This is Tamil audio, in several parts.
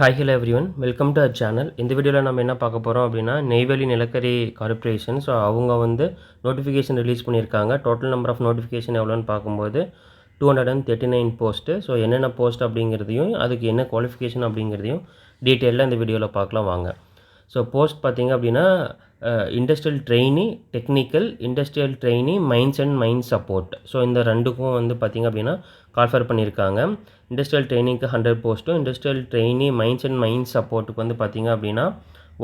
Hi, hello everyone. Welcome to our channel. இந்த வீடியோவில் நம்ம என்ன பார்க்க போகிறோம் அப்படின்னா நெய்வேலி நிலக்கரி கார்ப்பரேஷன். ஸோ அவங்க வந்து நோட்டிஃபிகேஷன் ரிலீஸ் பண்ணியிருக்காங்க. டோட்டல் நம்பர் ஆஃப் நோட்டிஃபிகேஷன் எவ்வளோன்னு பார்க்கும்போது 239 போஸ்ட்டு. ஸோ என்னென்ன போஸ்ட் அப்படிங்கிறதையும் அதுக்கு என்ன குவாலிஃபிகேஷன் அப்படிங்கிறதையும் டீட்டெயிலாக இந்த வீடியோவில் பார்க்கலாம் வாங்க. ஸோ போஸ்ட் பார்த்திங்க அப்படின்னா industrial trainee technical, industrial trainee mines and mines support. So இந்த ரெண்டுக்கும் வந்து பார்த்திங்க அப்படின்னா கால்ஃபர் பண்ணியிருக்காங்க. இண்டஸ்ட்ரியல் ட்ரெயினிங்க்கு 100 போஸ்ட்டும், industrial trainee mines and mines சப்போர்ட்டுக்கு வந்து பார்த்திங்க அப்படின்னா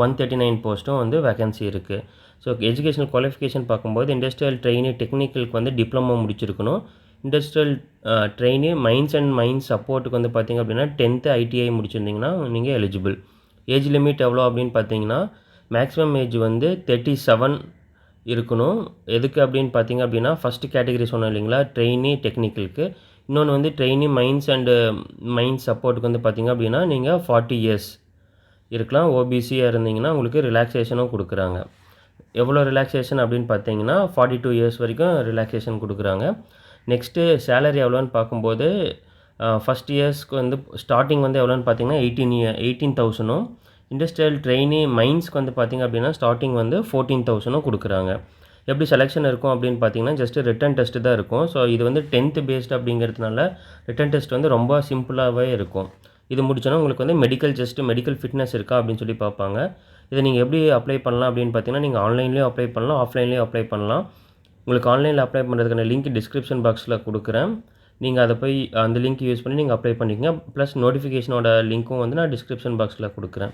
139 போஸ்ட்டும் வந்து வேகன்சி இருக்குது. ஸோ எஜுகேஷனல் குவாலிஃபிகேஷன் பார்க்கும்போது இண்டஸ்ட்ரியல் ட்ரெயினி டெக்னிக்கலுக்கு வந்து டிப்ளமோ முடிச்சிருக்கணும். Industrial trainee mines and mines சப்போர்ட்டுக்கு வந்து பார்த்திங்க அப்படின்னா 10th ITI முடிச்சிருந்திங்கன்னா நீங்கள் எலிஜிபிள். ஏஜ் லிமிட் எவ்வளோ அப்படின்னு பார்த்தீங்கன்னா மேக்ஸிமம் ஏஜ் வந்து 37 இருக்கணும். எதுக்கு அப்படின்னு பார்த்தீங்க அப்படின்னா ஃபஸ்ட்டு கேட்டகரி சொன்னோம் இல்லைங்களா, ட்ரெயினி டெக்னிக்கலுக்கு. இன்னொன்று வந்து ட்ரெயினி மைன்ஸ் அண்டு மைன்ஸ் சப்போர்ட்டுக்கு வந்து பார்த்திங்க அப்படின்னா நீங்கள் 40 இயர்ஸ் இருக்கலாம். ஓபிசியாக இருந்தீங்கன்னா உங்களுக்கு ரிலாக்ஸேஷனும் கொடுக்குறாங்க. எவ்வளோ ரிலாக்ஸேஷன் அப்படின்னு பார்த்தீங்கன்னா 42 இயர்ஸ் வரைக்கும் ரிலாக்ஸேஷன் கொடுக்குறாங்க. நெக்ஸ்ட்டு சேலரி எவ்வளோன்னு பார்க்கும்போது ஃபஸ்ட் இயர்ஸ்க்கு வந்து ஸ்டார்டிங் வந்து எவ்வளோன்னு பார்த்தீங்கன்னா 18,000ம், இண்டஸ்ட்ரியல் ட்ரெயினி மைன்ஸ்க்கு வந்து பார்த்திங்க அப்படின்னா ஸ்டார்டிங் வந்து 14,000ம் கொடுக்குறாங்க. எப்படி செலெக்ஷன் இருக்கும் அப்படின்னு பார்த்தீங்கன்னா ஜஸ்ட்டு ரிட்டன் டெஸ்ட்டு தான் இருக்கும். ஸோ இது வந்து 10th பேஸ்ட் அப்படிங்கிறதுனால ரிட்டன் டெஸ்ட் வந்து ரொம்ப சிம்பிளாகவே இருக்கும். இது முடிச்சோன்னா உங்களுக்கு வந்து மெடிக்கல் ஃபிட்னஸ் இருக்கா அப்படின்னு சொல்லி பார்ப்பாங்க. இதை நீங்கள் எப்படி அப்ளை பண்ணலாம் அப்படின்னு பார்த்தீங்கன்னா நீங்கள் ஆன்லைன்லேயும் அப்ளை பண்ணலாம், ஆஃப்லைன்லேயும் அப்ளை பண்ணலாம். உங்களுக்கு ஆன்லைனில் அப்ளை பண்ணுறதுக்கான லிங்க் டிஸ்கிரிப்ஷன் பாக்ஸில் கொடுக்குறேன். நீங்கள் அதை போய் அந்த லிங்க் யூஸ் பண்ணி நீங்கள் அப்ளை பண்ணிக்கங்க. ப்ளஸ் நோட்டிஃபிகேஷனோட லிங்க்கும் வந்து நான் டிஸ்கிரிப்ஷன் பாக்ஸில் கொடுக்குறேன்.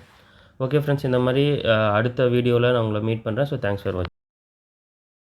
ஓகே ஃப்ரெண்ட்ஸ், இந்த மாதிரி அடுத்த வீடியோவில் நான் உங்களை மீட் பண்ணுறேன். ஸோ தேங்க்ஸ் ஃபார் வாட்சிங்.